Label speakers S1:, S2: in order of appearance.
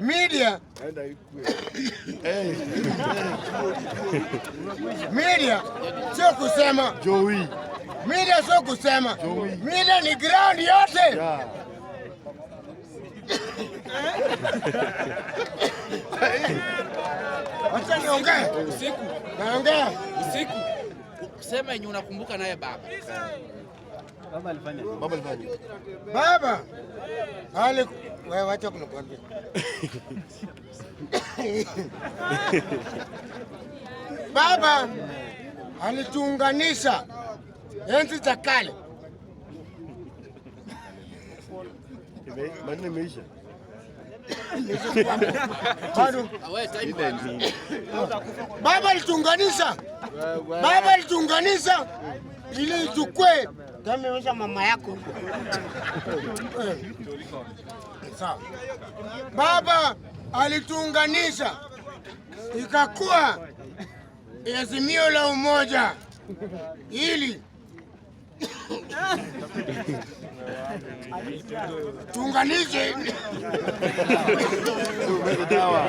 S1: media media sio kusema
S2: Joey.
S1: Media sio kusema media ni ground yote. Acha niongee
S3: usiku.
S1: Naongea
S3: Usiku. Sema yenye unakumbuka naye baba.
S2: Baba alifanya.
S1: Baba wewe wacha kunikwambia. Baba alituunganisha enzi za kale.
S2: Maneno imeisha.
S1: Baba alituunganisha ili ichukue kama mama yako. Sawa. Baba alituunganisha ikakuwa azimio la umoja ili tuunganishe
S2: Dawa.